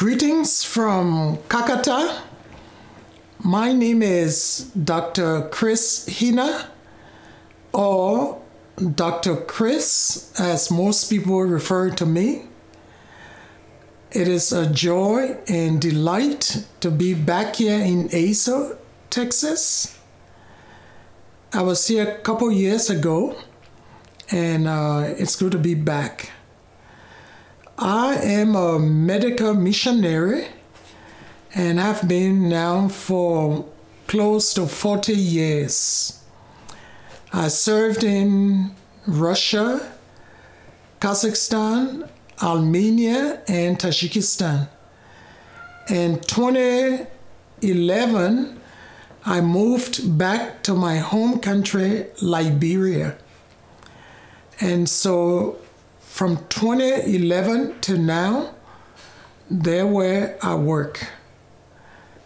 Greetings from Kakata. My name is Dr. Chris Hena, or Dr. Chris, as most people refer to me. It is a joy and delight to be back here in Asa, Texas. I was here a couple years ago, and it's good to be back. I am a medical missionary and have been now for close to 40 years. I served in Russia, Kazakhstan, Armenia, and Tajikistan. In 2011, I moved back to my home country, Liberia. And so from 2011 to now, there where I work.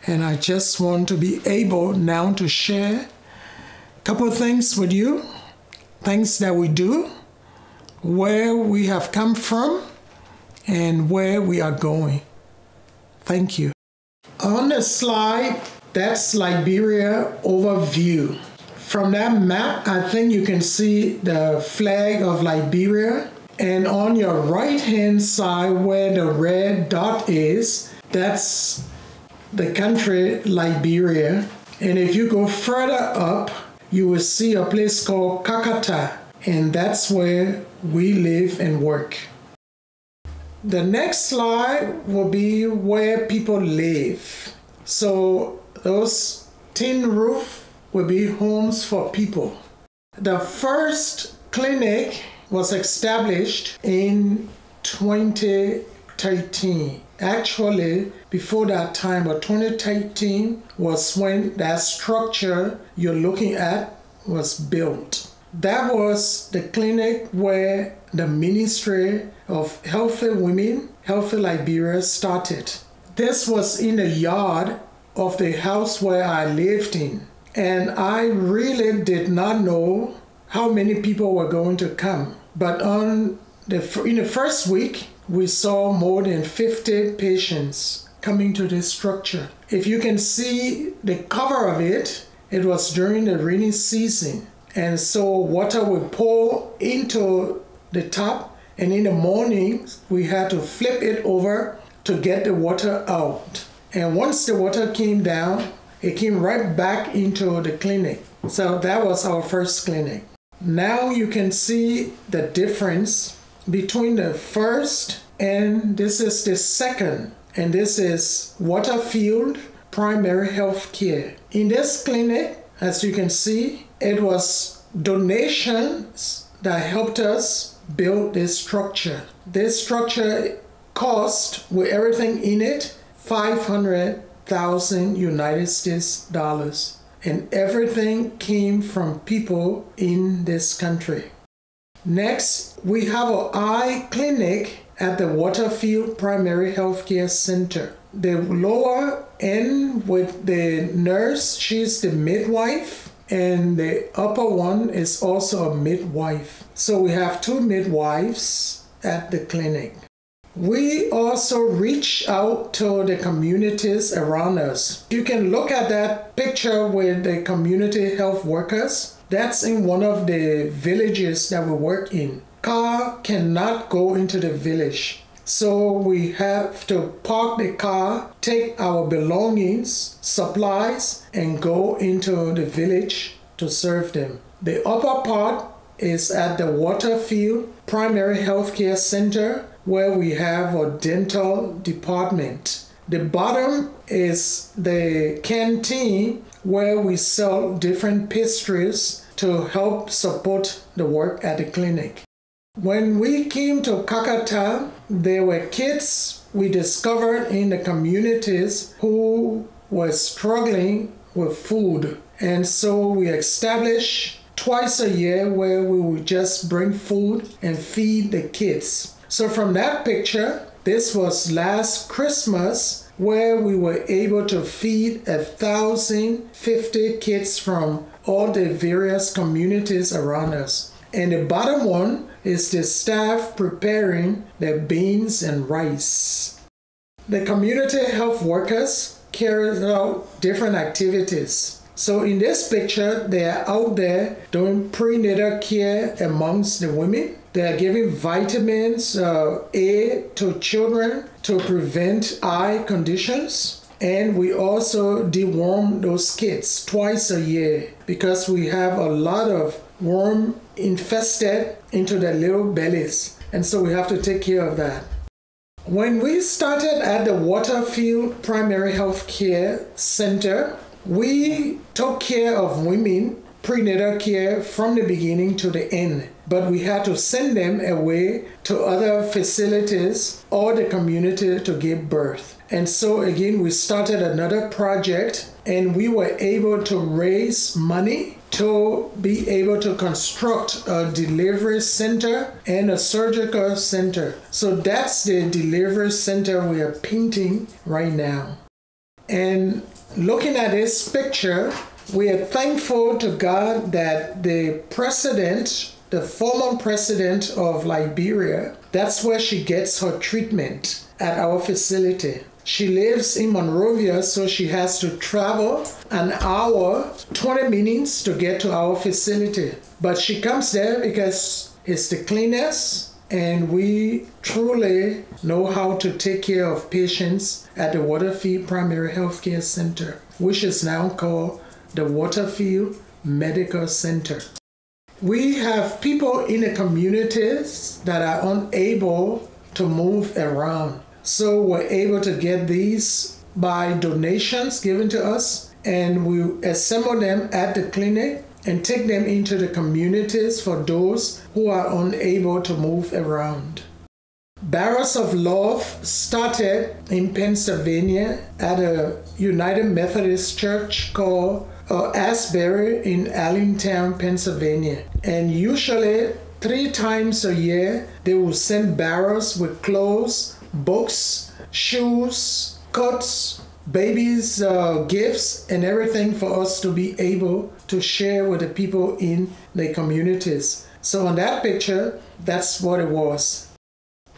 And I just want to be able now to share a couple of things with you, things that we do, where we have come from, and where we are going. Thank you. On the slide, that's Liberia overview. From that map, I think you can see the flag of Liberia. And on your right-hand side where the red dot is, that's the country Liberia. And if you go further up, you will see a place called Kakata, and that's where we live and work. The next slide will be where people live. So those tin roof will be homes for people. The first clinic was established in 2013. Actually, before that time, but 2013 was when that structure you're looking at was built. That was the clinic where the Ministry of Healthy Women, Healthy Liberia started. This was in the yard of the house where I lived in. And I really did not know how many people were going to come. But in the first week, we saw more than 50 patients coming to this structure. If you can see the cover of it, it was during the rainy season. And so water would pour into the top, and in the mornings, we had to flip it over to get the water out. And once the water came down, it came right back into the clinic. So that was our first clinic. Now you can see the difference between the first and this is the second. And this is Waterfield Primary Health Care. In this clinic, as you can see, it was donations that helped us build this structure. This structure cost, with everything in it, $500,000 United States dollars. And everything came from people in this country. Next, we have an eye clinic at the Waterfield Primary Healthcare Center. The lower end with the nurse, she's the midwife, and the upper one is also a midwife. So we have two midwives at the clinic. We also reach out to the communities around us. You can look at that picture with the community health workers. That's in one of the villages that we work in. Car cannot go into the village. So we have to park the car, take our belongings, supplies, and go into the village to serve them. The upper part is at the Waterfield Primary Healthcare Center, where we have a dental department. The bottom is the canteen where we sell different pastries to help support the work at the clinic. When we came to Kakata, there were kids we discovered in the communities who were struggling with food. And so we established twice a year where we would just bring food and feed the kids. So from that picture, this was last Christmas where we were able to feed 1,050 kids from all the various communities around us. And the bottom one is the staff preparing the beans and rice. The community health workers carry out different activities. So in this picture, they are out there doing prenatal care amongst the women. They are giving vitamins A to children to prevent eye conditions. And we also deworm those kids twice a year because we have a lot of worm infested into their little bellies. And so we have to take care of that. When we started at the Waterfield Primary Health Care Center, we took care of women, prenatal care from the beginning to the end, but we had to send them away to other facilities or the community to give birth. And so again, we started another project and we were able to raise money to be able to construct a delivery center and a surgical center. So that's the delivery center we are painting right now. And looking at this picture, we are thankful to God that the president, the former president of Liberia, that's where she gets her treatment at our facility. She lives in Monrovia, so she has to travel an hour, 20 minutes to get to our facility. But she comes there because it's the cleanest, and we truly know how to take care of patients at the Waterfield Primary Health Care Center, which is now called the Waterfield Medical Center. We have people in the communities that are unable to move around. So we're able to get these by donations given to us, and we assemble them at the clinic and take them into the communities for those who are unable to move around. Barrels of Love started in Pennsylvania at a United Methodist Church called Asbury in Allentown, Pennsylvania. And usually 3 times a year, they will send barrels with clothes, books, shoes, coats, babies' gifts, and everything for us to be able to share with the people in the communities. So on that picture, that's what it was.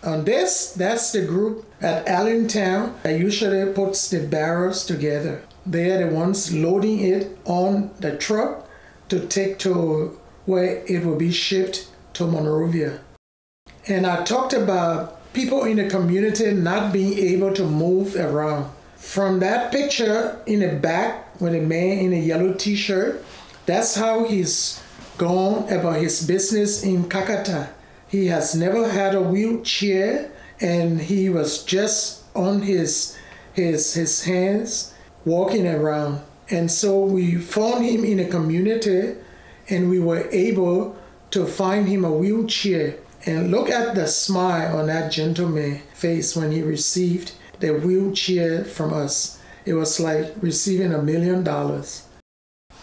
On this, that's the group at Allentown that usually puts the barrels together. They are the ones loading it on the truck to take to where it will be shipped to Monrovia. And I talked about people in the community not being able to move around. From that picture in the back with a man in a yellow t-shirt, that's how he's gone about his business in Kakata. He has never had a wheelchair, and he was just on his hands walking around. And so we found him in a community, and we were able to find him a wheelchair. And look at the smile on that gentleman's face when he received the wheelchair from us. It was like receiving $1 million.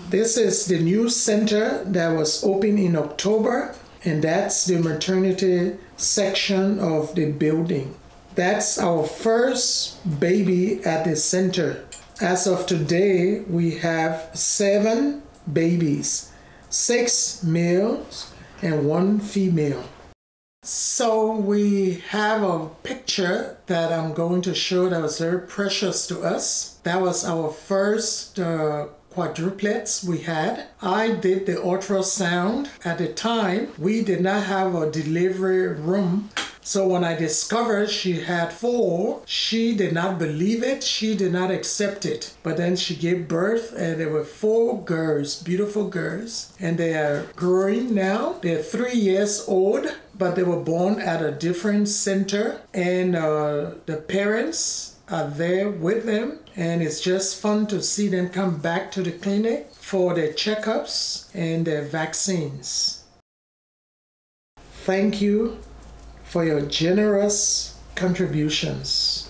This is the new center that was opened in October, and that's the maternity section of the building. That's our first baby at the center. As of today, we have 7 babies, 6 males and 1 female. So we have a picture that I'm going to show that was very precious to us. That was our first quadruplets we had. I did the ultrasound. At the time, we did not have a delivery room. So when I discovered she had 4, she did not believe it. She did not accept it. But then she gave birth, and there were 4 girls, beautiful girls. And they are growing now. They're 3 years old, but they were born at a different center. And the parents are there with them. And it's just fun to see them come back to the clinic for their checkups and their vaccines. Thank you for your generous contributions.